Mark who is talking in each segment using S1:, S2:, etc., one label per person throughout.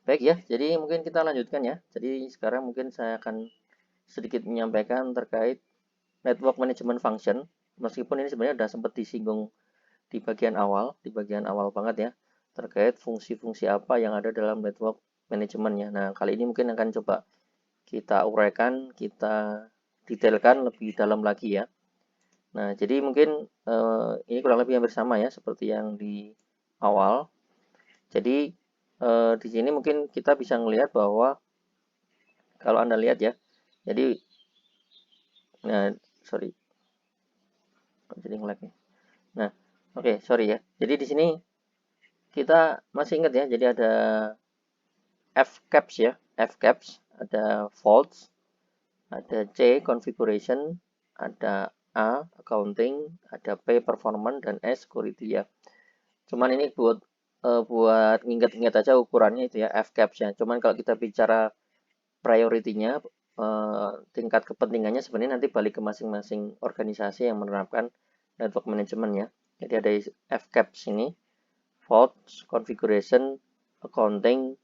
S1: Baik ya, jadi mungkin kita lanjutkan ya. Jadi sekarang mungkin saya akan sedikit menyampaikan terkait network management function. Meskipun ini sebenarnya sudah sempat disinggung di bagian awal banget ya, terkait fungsi-fungsi apa yang ada dalam network management ya. Nah, kali ini mungkin akan coba kita uraikan, kita detailkan lebih dalam lagi ya. Nah, jadi mungkin ini kurang lebih hampir sama ya seperti yang di awal. Jadi di sini mungkin kita bisa melihat bahwa kalau Anda lihat ya, jadi nah sorry, kok jadi nge-lag nih. Nah, oke, sorry ya. Jadi di sini kita masih ingat ya, jadi ada fcaps ya, fcaps, ada faults, ada C configuration, ada A accounting, ada P performance, dan S security ya. Cuman ini buat nginget-nginget aja ukurannya itu ya, fcaps ya. Cuman kalau kita bicara priority-nya, tingkat kepentingannya sebenarnya nanti balik ke masing-masing organisasi yang menerapkan network management ya. Jadi ada fcaps ini, faults, configuration, accounting,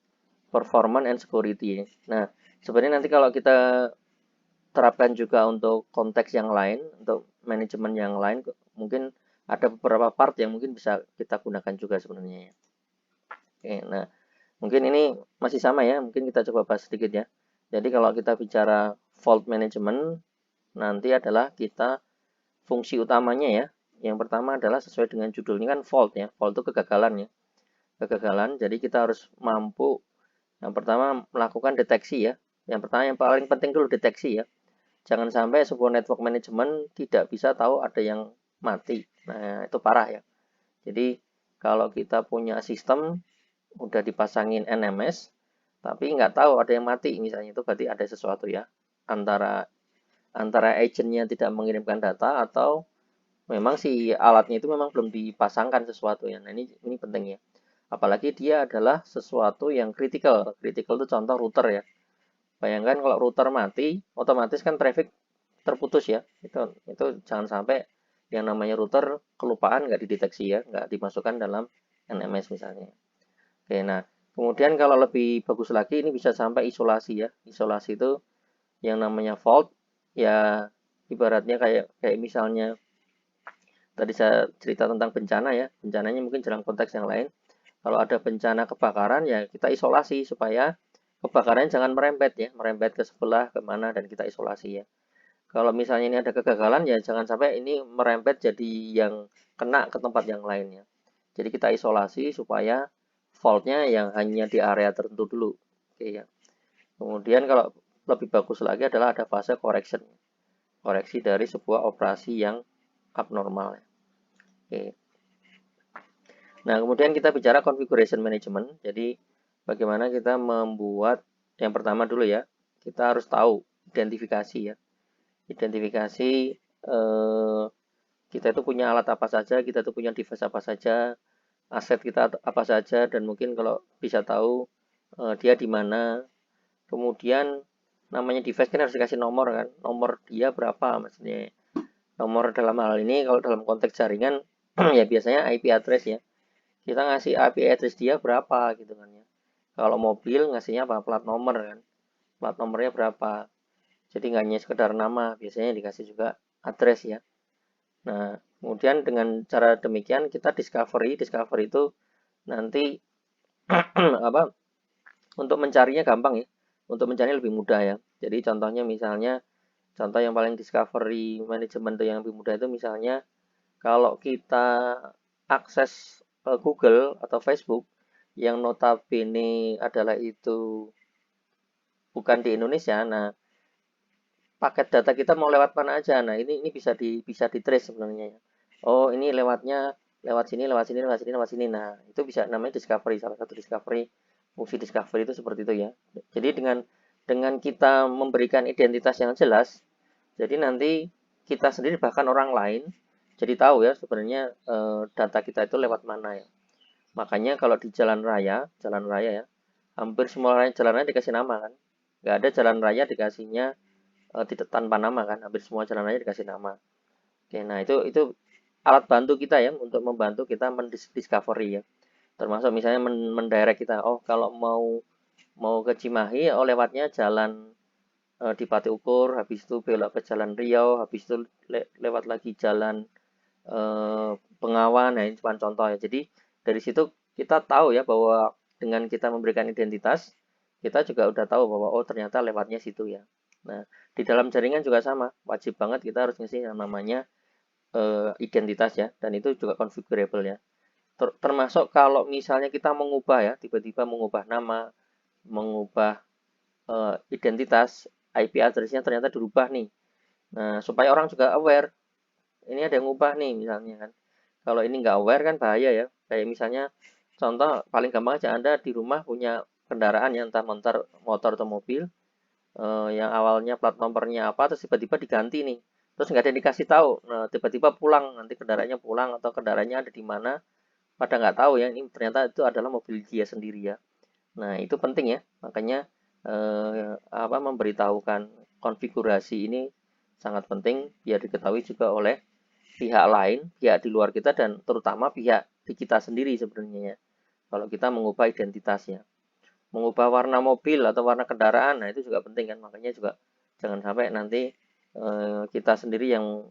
S1: performance, and security. Nah, sebenarnya nanti kalau kita terapkan juga untuk konteks yang lain, untuk manajemen yang lain, mungkin ada beberapa part yang mungkin bisa kita gunakan juga sebenarnya ya. Oke, nah mungkin ini masih sama ya, mungkin kita coba bahas sedikit ya. Jadi kalau kita bicara fault management, nanti adalah kita fungsi utamanya ya. Yang pertama adalah sesuai dengan judul ini kan fault ya. Fault itu kegagalan ya. Kegagalan, jadi kita harus mampu yang pertama melakukan deteksi ya. Yang pertama yang paling penting dulu deteksi ya. Jangan sampai sebuah network management tidak bisa tahu ada yang mati. Nah, itu parah ya. Jadi kalau kita punya sistem udah dipasangin NMS tapi nggak tahu ada yang mati misalnya, itu berarti ada sesuatu ya, antara antara agentnya tidak mengirimkan data atau memang si alatnya itu memang belum dipasangkan sesuatu ya. Nah, ini penting ya, apalagi dia adalah sesuatu yang kritikal. Kritikal itu contoh router ya. Bayangkan kalau router mati otomatis kan traffic terputus ya. Itu jangan sampai yang namanya router kelupaan, nggak dideteksi ya, nggak dimasukkan dalam NMS misalnya. Oke, nah kemudian kalau lebih bagus lagi ini bisa sampai isolasi ya. Isolasi itu yang namanya fault ya, ibaratnya kayak kayak misalnya tadi saya cerita tentang bencana ya. Bencananya mungkin dalam konteks yang lain. Kalau ada bencana kebakaran ya kita isolasi supaya kebakarannya jangan merembet ya, merembet ke sebelah kemana, dan kita isolasi ya. Kalau misalnya ini ada kegagalan ya jangan sampai ini merembet jadi yang kena ke tempat yang lainnya. Jadi kita isolasi supaya faultnya yang hanya di area tertentu dulu. Oke ya. Kemudian kalau lebih bagus lagi adalah ada fase correction. Koreksi dari sebuah operasi yang abnormal. Oke. Nah, kemudian kita bicara configuration management. Jadi bagaimana kita membuat yang pertama dulu ya. Kita harus tahu identifikasi ya. Identifikasi kita itu punya alat apa saja, kita itu punya device apa saja, aset kita apa saja, dan mungkin kalau bisa tahu dia di mana. Kemudian namanya device kan harus dikasih nomor kan, nomor dia berapa maksudnya. Nomor dalam hal ini kalau dalam konteks jaringan ya biasanya IP address ya. Kita ngasih IP address dia berapa gitu kan ya. Kalau mobil ngasihnya apa? Plat nomor kan. Plat nomornya berapa. Jadi nggak hanya sekedar nama, biasanya dikasih juga address ya. Nah, kemudian dengan cara demikian kita discovery. Discovery itu nanti apa? Untuk mencarinya gampang ya. Untuk mencarinya lebih mudah ya. Jadi contohnya misalnya, contoh yang paling discovery management yang lebih mudah itu misalnya kalau kita akses Google atau Facebook yang notabene adalah itu bukan di Indonesia. Nah, paket data kita mau lewat mana aja. Nah, ini bisa di trace sebenarnya ya. Oh, ini lewatnya lewat sini, lewat sini, lewat sini, lewat sini. Nah, itu bisa namanya discovery, salah satu discovery. Fungsi discovery itu seperti itu ya. Jadi dengan kita memberikan identitas yang jelas, jadi nanti kita sendiri bahkan orang lain jadi tahu ya sebenarnya data kita itu lewat mana ya. Makanya kalau di jalan raya ya, hampir semua jalan raya dikasih nama kan. Nggak ada jalan raya dikasihnya tidak tanpa nama kan. Hampir semua jalan raya dikasih nama. Oke, nah itu alat bantu kita ya untuk membantu kita mendiscovery ya. Termasuk misalnya mendirect kita. Oh, kalau mau mau ke Cimahi, oh lewatnya jalan di Pati Ukur, habis itu belok ke Jalan Riau, habis itu lewat lagi jalan Bengawan. Nah, ini cuma contoh ya. Jadi dari situ kita tahu ya bahwa dengan kita memberikan identitas, kita juga udah tahu bahwa oh ternyata lewatnya situ ya. Nah, di dalam jaringan juga sama, wajib banget kita harus ngisi yang namanya identitas ya, dan itu juga configurable ya. Termasuk kalau misalnya kita mengubah ya, tiba-tiba mengubah nama, mengubah identitas, IP address-nya ternyata dirubah nih. Nah, supaya orang juga aware, ini ada yang ngubah nih misalnya kan. Kalau ini nggak aware kan bahaya ya. Kayak misalnya contoh paling gampang aja, Anda di rumah punya kendaraan ya, entah motor atau mobil, yang awalnya plat nomornya apa, terus tiba-tiba diganti nih. Terus nggak ada yang dikasih tahu. Nah, tiba-tiba pulang, nanti kendaraannya pulang atau kendaraannya ada di mana, pada nggak tahu ya, ini ternyata itu adalah mobil dia sendiri ya. Nah, itu penting ya. Makanya memberitahukan konfigurasi ini sangat penting biar diketahui juga oleh pihak lain, pihak di luar kita, dan terutama pihak di kita sendiri sebenarnya ya. Kalau kita mengubah identitasnya, mengubah warna mobil atau warna kendaraan, nah itu juga penting kan. Makanya juga jangan sampai nanti kita sendiri yang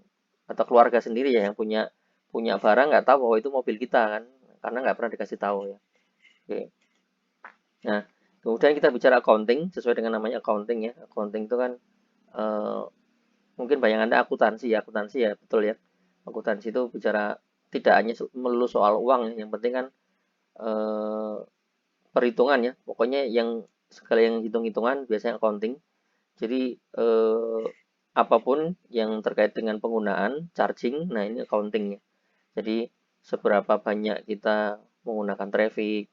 S1: atau keluarga sendiri ya yang punya punya barang nggak tahu bahwa itu mobil kita kan, karena nggak pernah dikasih tahu ya. Oke. Nah, kemudian kita bicara accounting, sesuai dengan namanya accounting ya. Accounting itu kan eh, mungkin bayangan Anda akuntansi ya, betul ya. Akuntansi itu bicara tidak hanya melulu soal uang, ya, yang penting kan eh, perhitungan ya. Pokoknya yang segala yang hitung-hitungan biasanya accounting. Jadi apapun yang terkait dengan penggunaan charging, nah ini accountingnya. Jadi seberapa banyak kita menggunakan traffic,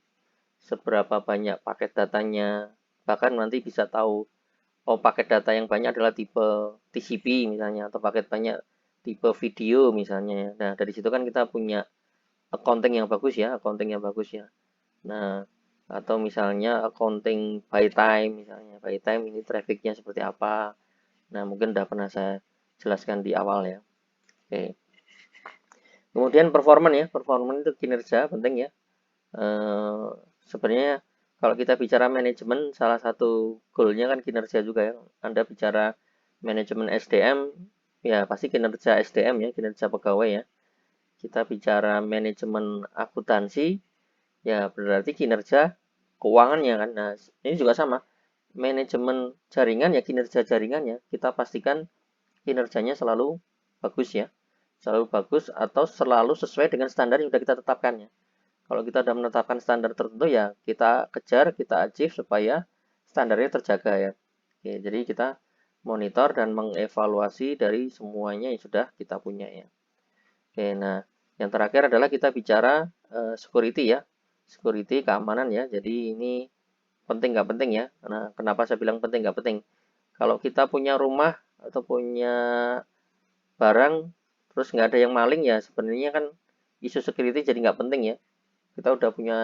S1: seberapa banyak paket datanya, bahkan nanti bisa tahu oh paket data yang banyak adalah tipe TCP misalnya, atau paket banyak tipe video misalnya. Nah, dari situ kan kita punya accounting yang bagus ya. Nah, atau misalnya accounting by time misalnya. By time ini trafficnya seperti apa. Nah, mungkin udah pernah saya jelaskan di awal ya. Oke. Kemudian performan itu kinerja penting ya. Eh, Sebenarnya kalau kita bicara manajemen, salah satu goalnya kan kinerja juga ya. Anda bicara manajemen SDM, ya pasti kinerja SDM ya, kinerja pegawai ya. Kita bicara manajemen akuntansi, ya berarti kinerja keuangannya kan. Nah, ini juga sama. Manajemen jaringan ya kinerja jaringannya. Kita pastikan kinerjanya selalu bagus ya. Selalu bagus atau selalu sesuai dengan standar yang sudah kita tetapkan ya. Kalau kita sudah menetapkan standar tertentu ya kita kejar, kita achieve supaya standarnya terjaga ya. Oke, jadi kita monitor dan mengevaluasi dari semuanya yang sudah kita punya ya. Oke, nah yang terakhir adalah kita bicara security ya. Security, keamanan ya. Jadi ini penting nggak penting ya. Nah, kenapa saya bilang penting nggak penting? Kalau kita punya rumah atau punya barang terus nggak ada yang maling ya sebenarnya kan isu security jadi nggak penting ya. Kita udah punya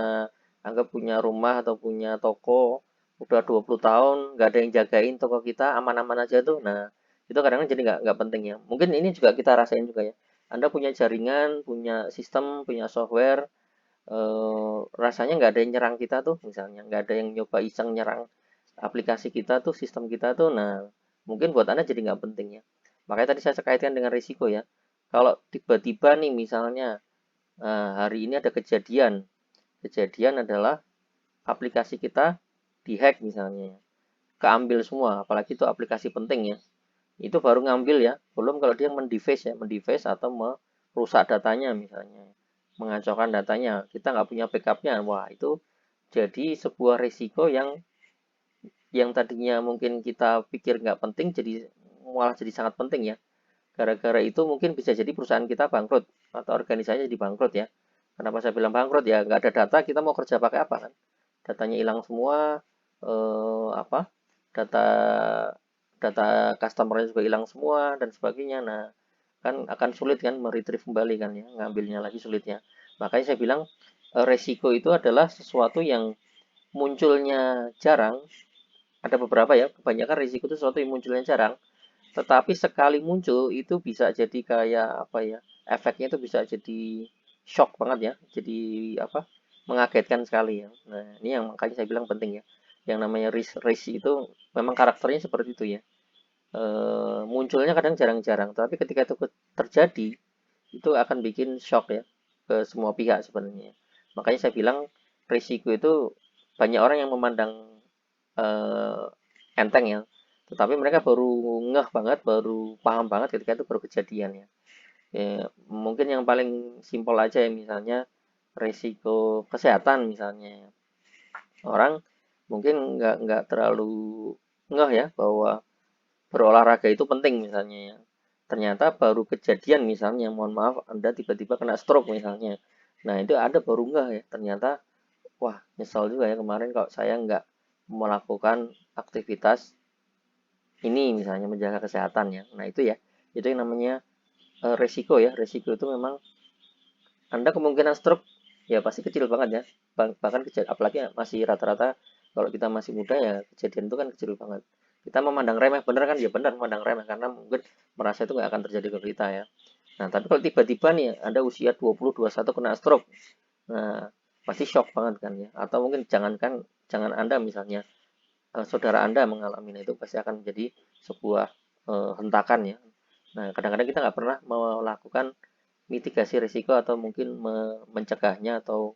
S1: anggap punya rumah atau punya toko udah 20 tahun nggak ada yang jagain toko kita aman-aman aja tuh. Nah, itu kadang-kadang jadi nggak penting ya. Mungkin ini juga kita rasain juga ya. Anda punya jaringan, punya sistem, punya software, rasanya nggak ada yang nyerang kita tuh misalnya, nggak ada yang nyoba iseng nyerang aplikasi kita tuh, sistem kita tuh. Nah, mungkin buat Anda jadi nggak penting ya. Makanya tadi saya kaitkan dengan risiko ya. Kalau tiba-tiba nih misalnya hari ini ada kejadian. Kejadian adalah aplikasi kita dihack misalnya. Keambil semua, apalagi itu aplikasi penting ya. Itu baru ngambil ya. Belum kalau dia mendeface atau merusak datanya misalnya. Mengacaukan datanya. Kita nggak punya backupnya. Wah, itu jadi sebuah risiko yang tadinya mungkin kita pikir nggak penting jadi malah jadi sangat penting ya. Gara-gara itu mungkin bisa jadi perusahaan kita bangkrut atau organisasi jadi bangkrut ya. Kenapa saya bilang bangkrut ya? Nggak ada data, kita mau kerja pakai apa kan? Datanya hilang semua, data data customer juga hilang semua dan sebagainya. Nah, kan akan sulit kan meretrieve kembali kan ya, ngambilnya lagi sulitnya. Makanya saya bilang resiko itu adalah sesuatu yang munculnya jarang. Ada beberapa ya, kebanyakan risiko itu sesuatu yang munculnya jarang. Tetapi sekali muncul itu bisa jadi kayak apa ya? Efeknya itu bisa jadi shock banget ya. Jadi apa? Mengagetkan sekali ya. Nah, ini yang makanya saya bilang penting ya. yang namanya risk itu memang karakternya seperti itu ya. Munculnya kadang jarang-jarang, tapi ketika itu terjadi, itu akan bikin shock ya ke semua pihak sebenarnya. Makanya saya bilang risiko itu banyak orang yang memandang eh, enteng ya, tetapi mereka baru ngeh banget, baru paham banget ketika itu baru kejadian ya. Mungkin yang paling simpel aja ya, misalnya risiko kesehatan misalnya. Orang mungkin nggak terlalu ngeh ya bahwa berolahraga itu penting misalnya ya. Ternyata baru kejadian misalnya, mohon maaf Anda tiba-tiba kena stroke misalnya. Nah itu ada baru nggak ya, ternyata wah nyesel juga ya kemarin kalau saya nggak melakukan aktivitas ini misalnya menjaga kesehatan ya. Nah itu ya, itu yang namanya resiko ya. Resiko itu memang Anda kemungkinan stroke ya pasti kecil banget ya. Bahkan kecil, apalagi masih rata-rata kalau kita masih muda ya kejadian itu kan kecil banget. Kita memandang remeh, bener kan? Ya benar memandang remeh karena mungkin merasa itu nggak akan terjadi ke kita ya. Nah, tapi kalau tiba-tiba nih Anda usia 20, 21 kena stroke, nah pasti shock banget kan ya. Atau mungkin jangan Anda misalnya saudara Anda mengalami itu pasti akan menjadi sebuah hentakan ya. Nah, kadang-kadang kita nggak pernah melakukan mitigasi risiko atau mungkin mencegahnya atau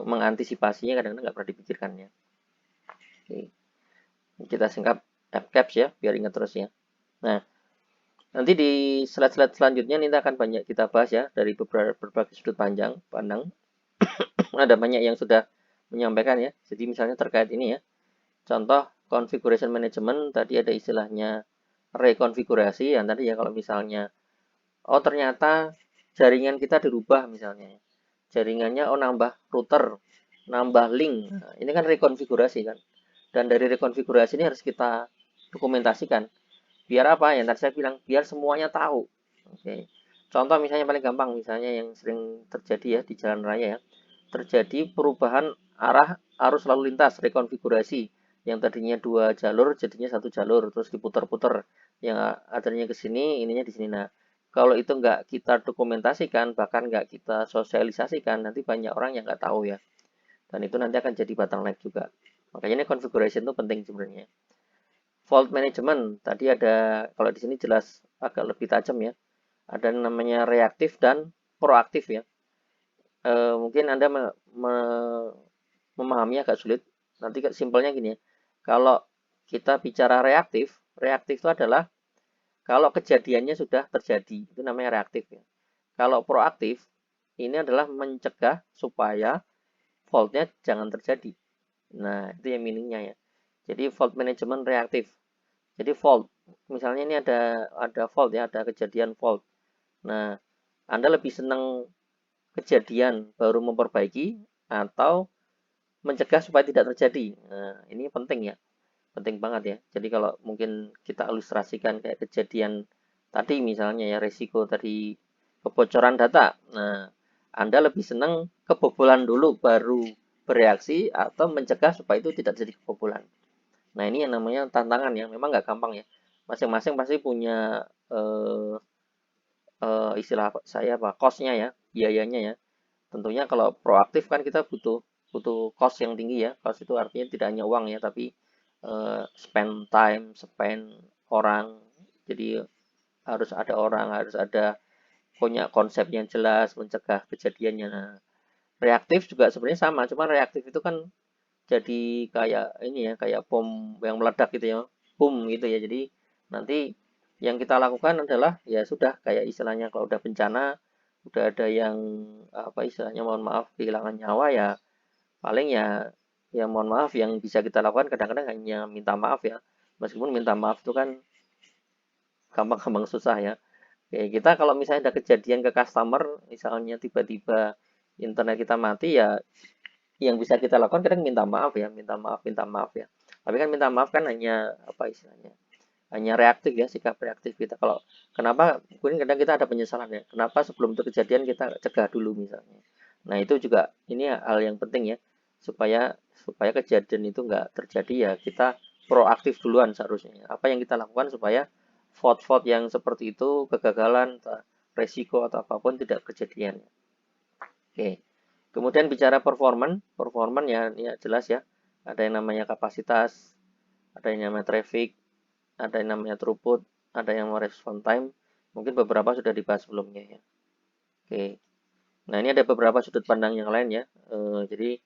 S1: mengantisipasinya kadang-kadang nggak pernah dipikirkannya. Oke. Kita singkat FCAPS ya, biar ingat terus ya. Nah, nanti di slide-slide selanjutnya ini akan banyak kita bahas ya dari berbagai sudut pandang. Ada banyak yang sudah menyampaikan ya. Jadi misalnya terkait ini ya, contoh configuration management tadi ada istilahnya rekonfigurasi yang tadi ya kalau misalnya oh ternyata jaringan kita dirubah misalnya. Jaringannya oh nambah router, nambah link. Nah, ini kan rekonfigurasi kan. Dan dari rekonfigurasi ini harus kita dokumentasikan. Biar apa? Yang tadi saya bilang, biar semuanya tahu. Oke. Contoh misalnya paling gampang, misalnya yang sering terjadi ya di jalan raya ya. Terjadi perubahan arah arus lalu lintas, rekonfigurasi. Yang tadinya 2 jalur jadinya 1 jalur, terus diputar-putar. Yang adanya ke sini, ininya di sini. Nah, kalau itu nggak kita dokumentasikan, bahkan nggak kita sosialisasikan, nanti banyak orang yang nggak tahu ya. Dan itu nanti akan jadi bottleneck juga. Makanya ini configuration itu penting sebenarnya. Fault management, tadi ada, kalau di sini jelas agak lebih tajam ya. Ada namanya reaktif dan proaktif ya. Mungkin Anda memahami agak sulit. Nanti simpelnya gini ya. Kalau kita bicara reaktif, reaktif itu adalah kalau kejadiannya sudah terjadi, itu namanya reaktif ya. Kalau proaktif, ini adalah mencegah supaya fault-nya jangan terjadi. Nah, itu yang meaningnya ya. Jadi fault management reaktif. Jadi fault, misalnya ini ada fault ya, ada kejadian fault. Nah, Anda lebih senang kejadian baru memperbaiki atau mencegah supaya tidak terjadi. Nah, ini penting ya, penting banget ya. Jadi kalau mungkin kita ilustrasikan kayak kejadian tadi misalnya ya resiko tadi kebocoran data. Nah, Anda lebih senang kebobolan dulu baru bereaksi atau mencegah supaya itu tidak terjadi kebobolan. Nah, ini yang namanya tantangan ya. Memang nggak gampang ya. Masing-masing pasti punya istilah saya apa? Cost-nya ya, biayanya ya. Tentunya kalau proaktif kan kita butuh butuh cost yang tinggi ya. Cost itu artinya tidak hanya uang ya, tapi spend time, spend orang. Jadi harus ada orang, harus ada punya konsep yang jelas mencegah kejadiannya. Nah, reaktif juga sebenarnya sama, cuman reaktif itu kan jadi kayak ini ya, kayak bom yang meledak gitu ya, boom gitu ya. Jadi nanti yang kita lakukan adalah ya sudah kayak istilahnya kalau udah bencana, udah ada yang apa istilahnya mohon maaf kehilangan nyawa ya paling ya mohon maaf yang bisa kita lakukan kadang-kadang hanya minta maaf ya. Meskipun minta maaf itu kan gampang-gampang susah ya. Kayak kita kalau misalnya ada kejadian ke customer, misalnya tiba-tiba internet kita mati ya yang bisa kita lakukan kadang minta maaf ya, minta maaf ya. Tapi kan minta maaf kan hanya apa istilahnya? Hanya reaktif ya, sikap reaktif kita. Kalau kenapa mungkin kadang kita ada penyesalan ya. Kenapa sebelum itu kejadian kita cegah dulu misalnya. Nah, itu juga ini hal yang penting ya supaya supaya kejadian itu nggak terjadi ya kita proaktif duluan seharusnya. Apa yang kita lakukan supaya fault-fault yang seperti itu, kegagalan, resiko atau apapun tidak kejadian. Oke. Kemudian bicara performance ya ini jelas ya. Ada yang namanya kapasitas, ada yang namanya traffic, ada yang namanya throughput, ada yang namanya response time. Mungkin beberapa sudah dibahas sebelumnya ya. Oke. Nah, ini ada beberapa sudut pandang yang lain ya. Jadi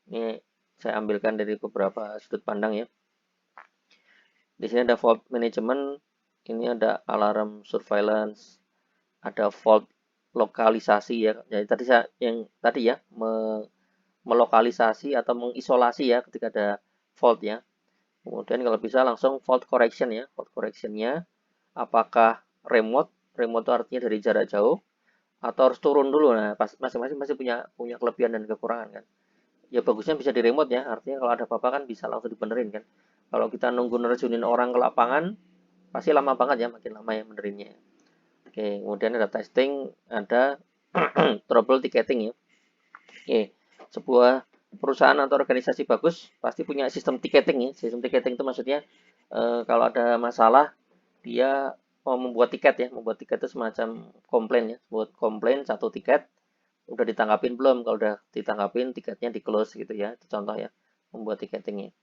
S1: ini saya ambilkan dari beberapa sudut pandang ya. Di sini ada fault management, ini ada alarm surveillance, ada fault lokalisasi ya. Jadi tadi saya yang tadi ya melokalisasi atau mengisolasi ya ketika ada fault ya. Kemudian kalau bisa langsung fault correction ya. Fault correctionnya apakah remote? Remote itu artinya dari jarak jauh atau harus turun dulu. Nah, masing-masing masih punya punya kelebihan dan kekurangan kan. Ya bagusnya bisa di remote ya. Artinya kalau ada apa-apa kan bisa langsung dibenerin kan. Kalau kita nunggu nerjunin orang ke lapangan, pasti lama banget ya, makin lama ya benerinnya. Oke, kemudian ada testing, ada trouble ticketing ya. Oke, sebuah perusahaan atau organisasi bagus pasti punya sistem ticketing ya. Sistem ticketing itu maksudnya kalau ada masalah dia mau membuat tiket ya. Membuat tiket itu semacam komplain ya. Buat komplain satu tiket udah ditanggapin belum? Kalau udah ditanggapin tiketnya di close gitu ya. Itu contoh ya membuat ticketingnya.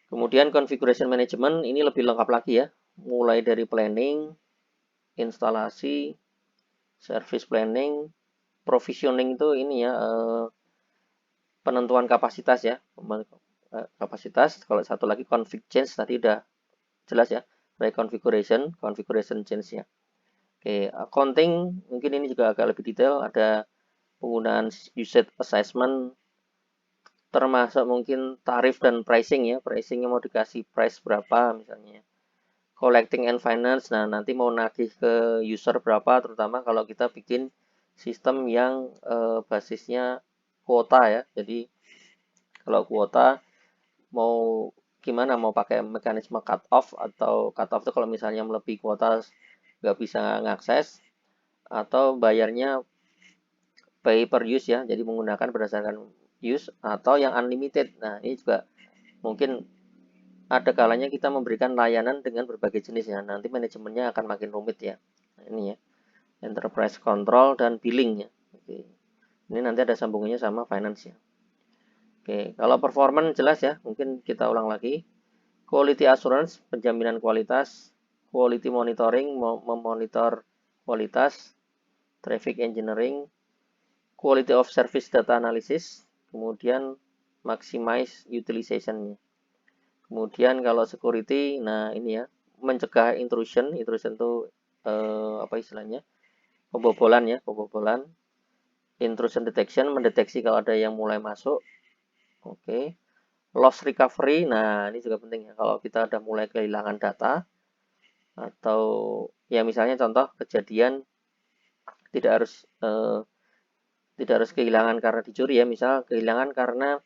S1: Kemudian configuration management ini lebih lengkap lagi ya. Mulai dari planning, instalasi, service planning, provisioning itu ini ya penentuan kapasitas ya. Kapasitas. Kalau satu lagi config change tadi udah jelas ya. Reconfiguration, configuration change ya. Oke, accounting mungkin ini juga agak lebih detail. Ada penggunaan usage assessment termasuk mungkin tarif dan pricing ya. Pricingnya mau dikasih price berapa misalnya. Collecting and finance, nah nanti mau nagih ke user berapa, terutama kalau kita bikin sistem yang basisnya kuota ya. Jadi kalau kuota mau gimana, mau pakai mekanisme cut off, atau cut off itu kalau misalnya melebihi kuota nggak bisa ngakses, atau bayarnya pay per use ya, jadi menggunakan berdasarkan use, atau yang unlimited. Nah ini juga mungkin ada kalanya kita memberikan layanan dengan berbagai jenis ya. Nanti manajemennya akan makin rumit ya. Nah, ini ya. Enterprise control dan billing ya. Oke. Ini nanti ada sambungannya sama finance ya. Oke, kalau performance jelas ya. Mungkin kita ulang lagi. Quality assurance, penjaminan kualitas. Quality monitoring, memonitor kualitas. Traffic engineering. Quality of service data analysis. Kemudian maximize utilization. Kemudian kalau security, nah ini ya, mencegah intrusion. Intrusion itu apa istilahnya? Pembobolan ya, pembobolan. Intrusion detection, mendeteksi kalau ada yang mulai masuk. Oke. Loss recovery, nah ini juga penting ya. Kalau kita udah mulai kehilangan data, atau ya misalnya contoh kejadian tidak harus tidak harus kehilangan karena dicuri ya. Misal kehilangan karena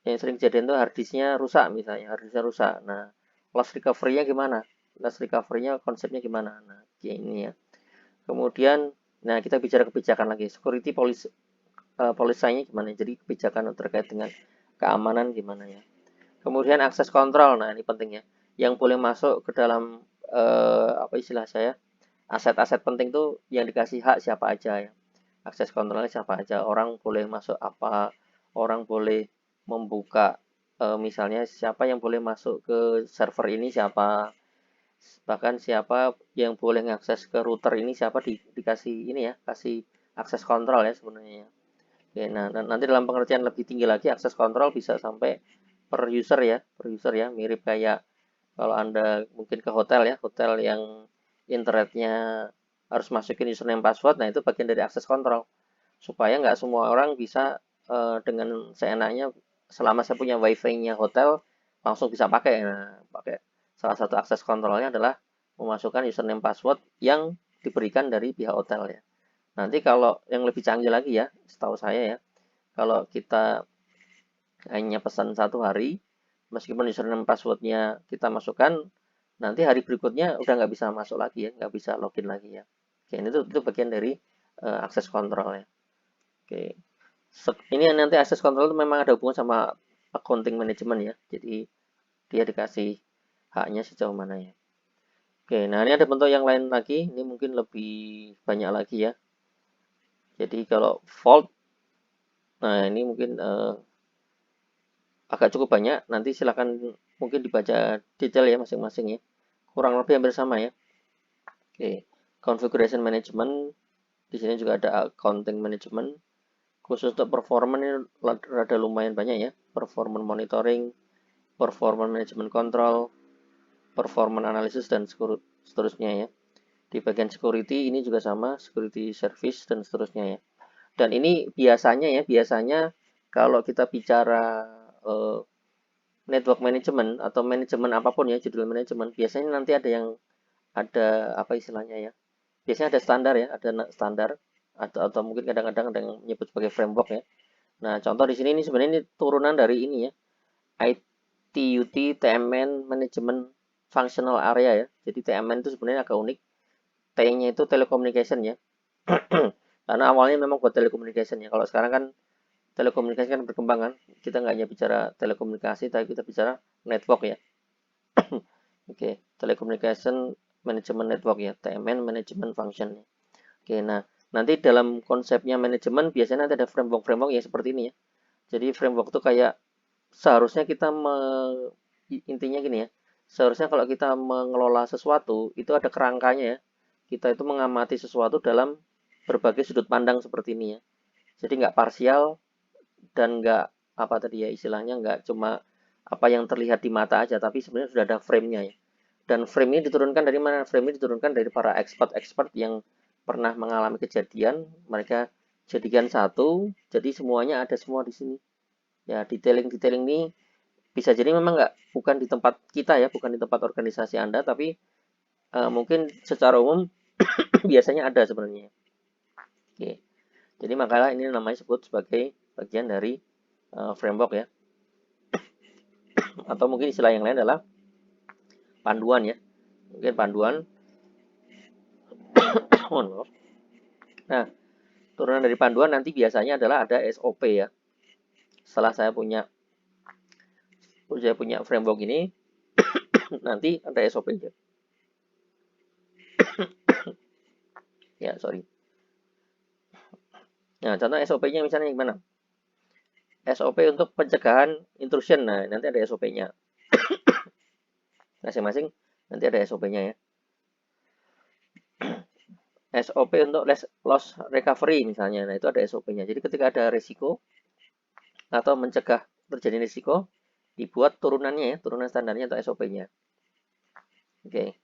S1: yang sering kejadian tuh harddisknya rusak misalnya, harddisknya rusak. Nah, loss recovery-nya gimana? Loss recovery-nya konsepnya gimana? Nah, ini ya. Kemudian, nah kita bicara kebijakan lagi. Security policy, policy-nya gimana? Jadi kebijakan terkait dengan keamanan gimana ya? Kemudian akses kontrol. Nah, ini penting ya. Yang boleh masuk ke dalam apa istilah saya? Aset-aset penting tuh yang dikasih hak siapa aja ya. Akses kontrolnya siapa aja. Orang boleh masuk apa? Orang boleh membuka misalnya siapa yang boleh masuk ke server ini siapa, bahkan siapa yang boleh mengakses ke router ini siapa, dikasih ini ya, kasih akses kontrol ya sebenarnya. Oke, nah nanti dalam pengertian lebih tinggi lagi akses kontrol bisa sampai per user ya, mirip kayak kalau Anda mungkin ke hotel ya, hotel yang internetnya harus masukin username password, nah itu bagian dari akses kontrol. Supaya nggak semua orang bisa dengan seenaknya, selama saya punya wifi-nya hotel, langsung bisa pakai. Nah, pakai salah satu akses kontrolnya adalah memasukkan username password yang diberikan dari pihak hotel ya. Nanti kalau yang lebih canggih lagi ya, setahu saya ya, kalau kita hanya pesan satu hari, meskipun username passwordnya kita masukkan, nanti hari berikutnya udah nggak bisa masuk lagi ya, nggak bisa login lagi ya. Oke, itu bagian dari akses kontrol ya. Oke, ini nanti akses kontrol itu memang ada hubungan sama accounting management ya. Jadi dia dikasih haknya sejauh mana ya. Oke, nah ini ada bentuk yang lain lagi. Ini mungkin lebih banyak lagi ya. Jadi kalau fault, nah ini mungkin agak cukup banyak. Nanti silakan mungkin dibaca detail ya masing-masing ya. Kurang lebih hampir sama ya. Oke, configuration management, di sini juga ada accounting management. Khusus untuk performance ini rada lumayan banyak ya. Performance monitoring, performance management control, performance analysis dan seterusnya ya. Di bagian security ini juga sama, security service dan seterusnya ya. Dan ini biasanya kalau kita bicara network management atau manajemen apapun ya, judul manajemen, biasanya nanti ada apa istilahnya ya. Biasanya ada standar ya, ada standar atau mungkin kadang-kadang ada yang menyebut sebagai framework ya. Nah, contoh di sini ini sebenarnya ini turunan dari ini ya, ITUT TMN Management Functional Area ya. Jadi TMN itu sebenarnya agak unik. T-nya itu telecommunication ya. Karena awalnya memang buat telecommunication ya. Kalau sekarang kan telekomunikasi kan berkembang kan. Kita nggak hanya bicara telekomunikasi, tapi kita bicara network ya. Oke, telecommunication management network ya, TMN management function ya. Oke, nah nanti dalam konsepnya manajemen biasanya nanti ada framework-framework ya seperti ini ya. Jadi framework itu kayak seharusnya intinya gini ya. Seharusnya kalau kita mengelola sesuatu itu ada kerangkanya ya. Kita itu mengamati sesuatu dalam berbagai sudut pandang seperti ini ya. Jadi nggak parsial dan nggak apa tadi ya istilahnya nggak cuma apa yang terlihat di mata aja, tapi sebenarnya sudah ada frame-nya ya. Dan frame ini diturunkan dari mana? Frame ini diturunkan dari para expert-expert yang pernah mengalami kejadian, mereka jadikan satu, jadi semuanya ada semua di sini. Ya, detailing-detailing ini bisa jadi memang nggak bukan di tempat kita ya, bukan di tempat organisasi Anda, tapi mungkin secara umum biasanya ada sebenarnya. Oke. Jadi makanya ini namanya sebut sebagai bagian dari framework ya. Atau mungkin istilah yang lain adalah panduan ya. Mungkin panduan. Nah, turunan dari panduan nanti biasanya adalah ada SOP ya. Setelah saya punya framework ini, nanti ada SOP-nya. Ya, sorry. Nah, contoh SOP-nya misalnya gimana? SOP untuk pencegahan intrusion. Nah, nanti ada SOP-nya. Masing-masing nanti ada SOP-nya ya. SOP untuk loss recovery misalnya. Nah, itu ada SOP-nya. Jadi ketika ada risiko atau mencegah terjadi risiko, dibuat turunannya ya, turunan standarnya atau SOP-nya. Oke.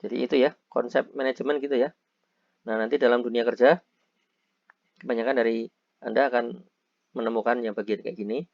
S1: Jadi itu ya, konsep manajemen gitu ya. Nah, nanti dalam dunia kerja, kebanyakan dari Anda akan menemukan yang bagian kayak gini.